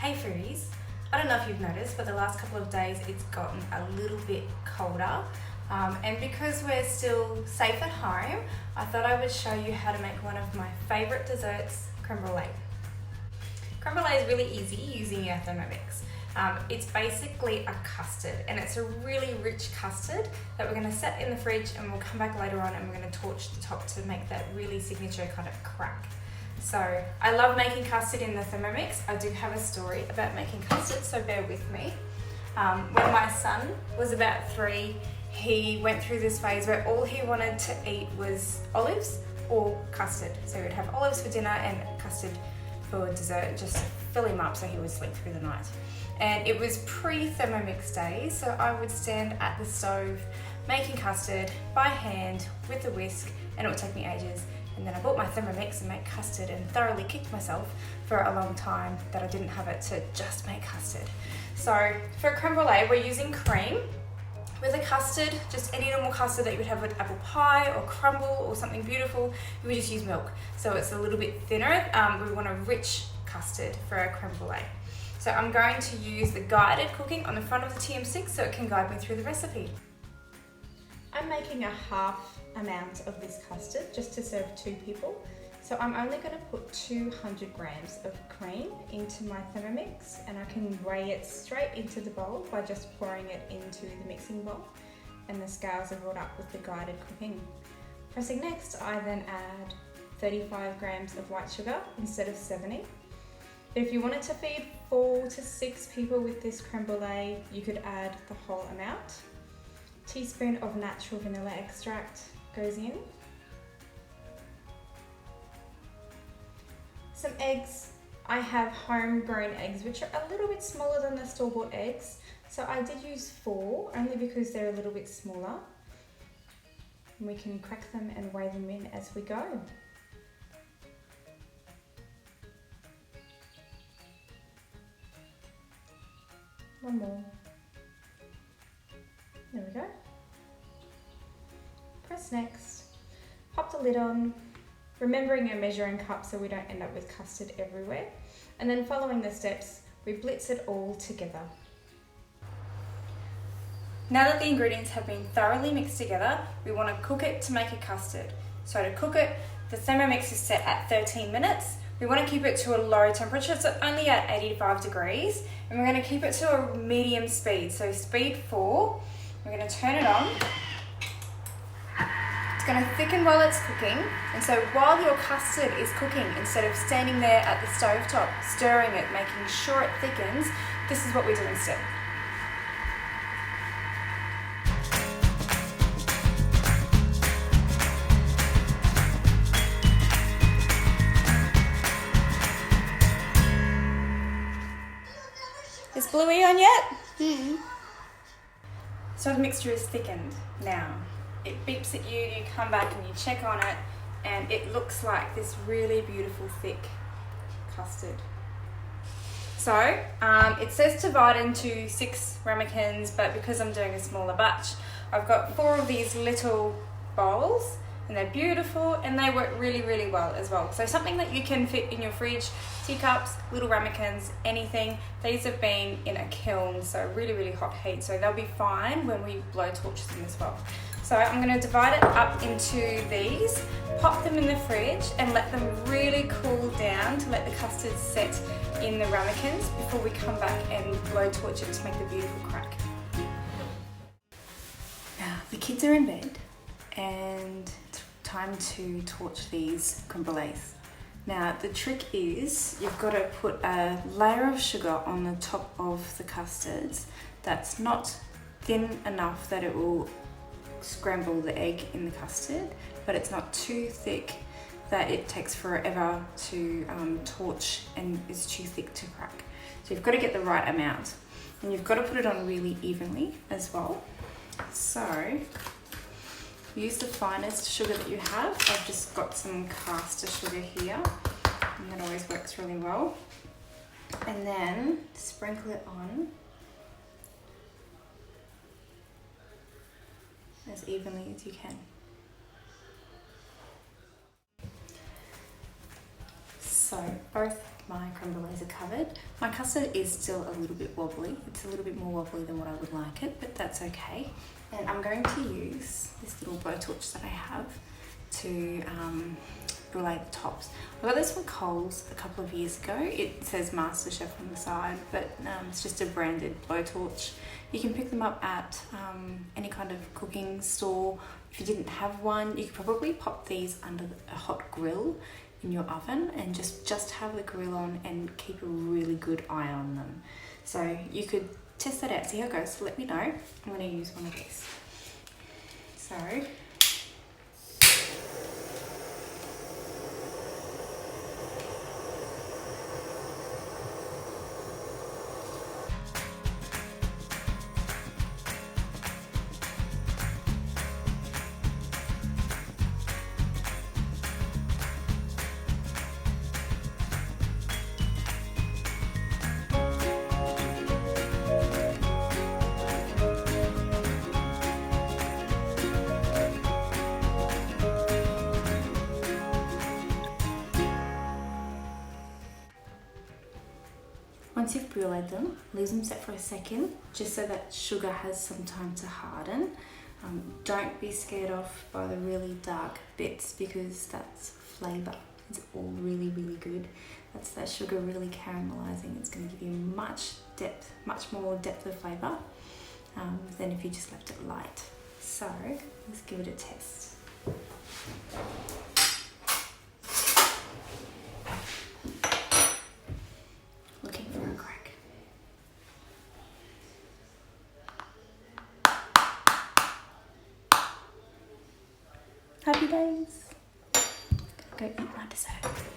Hey foodies, I don't know if you've noticed, but the last couple of days it's gotten a little bit colder. And because we're still safe at home, I thought I would show you how to make one of my favourite desserts, creme brulee. Creme brulee is really easy using your Thermomix. It's basically a custard, and it's a really rich custard that we're going to set in the fridge, and we'll come back later on and we're going to torch the top to make that really signature kind of crack. So I love making custard in the Thermomix. I do have a story about making custard, so bear with me. When my son was about 3, he went through this phase where all he wanted to eat was olives or custard. So he would have olives for dinner and custard for dessert, just to fill him up so he would sleep through the night. And it was pre-Thermomix days, so I would stand at the stove making custard by hand with a whisk, and it would take me ages. And then I bought my Thermomix and made custard and thoroughly kicked myself for a long time that I didn't have it to just make custard. So for creme brulee, we're using cream. With a custard, just any normal custard that you would have with apple pie or crumble or something beautiful, you would just use milk. So it's a little bit thinner. We want a rich custard for our creme brulee. So I'm going to use the guided cooking on the front of the TM6 so it can guide me through the recipe. I'm making a half amount of this custard just to serve 2 people. So I'm only going to put 200 grams of cream into my Thermomix, and I can weigh it straight into the bowl by just pouring it into the mixing bowl, and the scales are brought up with the guided cooking. Pressing next, I then add 35 grams of white sugar instead of 70. But if you wanted to feed 4 to 6 people with this creme brulee, you could add the whole amount. Teaspoon of natural vanilla extract goes in. Some eggs. I have homegrown eggs, which are a little bit smaller than the store-bought eggs. So I did use 4, only because they're a little bit smaller. And we can crack them and weigh them in as we go. One more. There we go. Press next. Pop the lid on, remembering a measuring cup so we don't end up with custard everywhere. And then following the steps, we blitz it all together. Now that the ingredients have been thoroughly mixed together, we want to cook it to make a custard. So to cook it, the Thermomix is set at 13 minutes. We want to keep it to a low temperature, so only at 85 degrees. And we're going to keep it to a medium speed, so speed 4. We're going to turn it on. It's going to thicken while it's cooking, and so while your custard is cooking, instead of standing there at the stovetop stirring it, making sure it thickens, this is what we do instead. Is Bluey on yet? Mm. So the mixture is thickened now. It beeps at you, you come back and you check on it, and it looks like this really beautiful thick custard. So it says to divide into 6 ramekins, but because I'm doing a smaller batch, I've got 4 of these little bowls, and they're beautiful and they work really, really well as well. So something that you can fit in your fridge, teacups, little ramekins, anything. These have been in a kiln, so really, really hot heat, so they'll be fine when we blow torch them as well. So I'm going to divide it up into these, pop them in the fridge and let them really cool down to let the custard set in the ramekins before we come back and blow torch it to make the beautiful crack. Now the kids are in bed and it's time to torch these creme brulees. Now the trick is you've got to put a layer of sugar on the top of the custards that's not thin enough that it will scramble the egg in the custard, but it's not too thick that it takes forever to torch and is too thick to crack. So you've got to get the right amount, and you've got to put it on really evenly as well. So use the finest sugar that you have. I've just got some caster sugar here, and that always works really well. And then sprinkle it on as evenly as you can. So both my creme brulees are covered. My custard is still a little bit wobbly. It's a little bit more wobbly than what I would like it, but that's okay. And I'm going to use this little blowtorch that I have to brulee the tops. I got this from Coles a couple of years ago. It says MasterChef on the side, but it's just a branded blowtorch. You can pick them up at any kind of cooking store. If you didn't have one, you could probably pop these under a hot grill in your oven and just have the grill on and keep a really good eye on them. So you could test that out, see how it goes. So let me know. I'm going to use one of these. So once you've bruleed them, leave them set for a second, just so that sugar has some time to harden. Don't be scared off by the really dark bits, because that's flavour. It's all really, really good. That's that sugar really caramelising. It's going to give you much more depth of flavour than if you just left it light. So let's give it a test. Looking for a crack. Happy days. Go eat my dessert.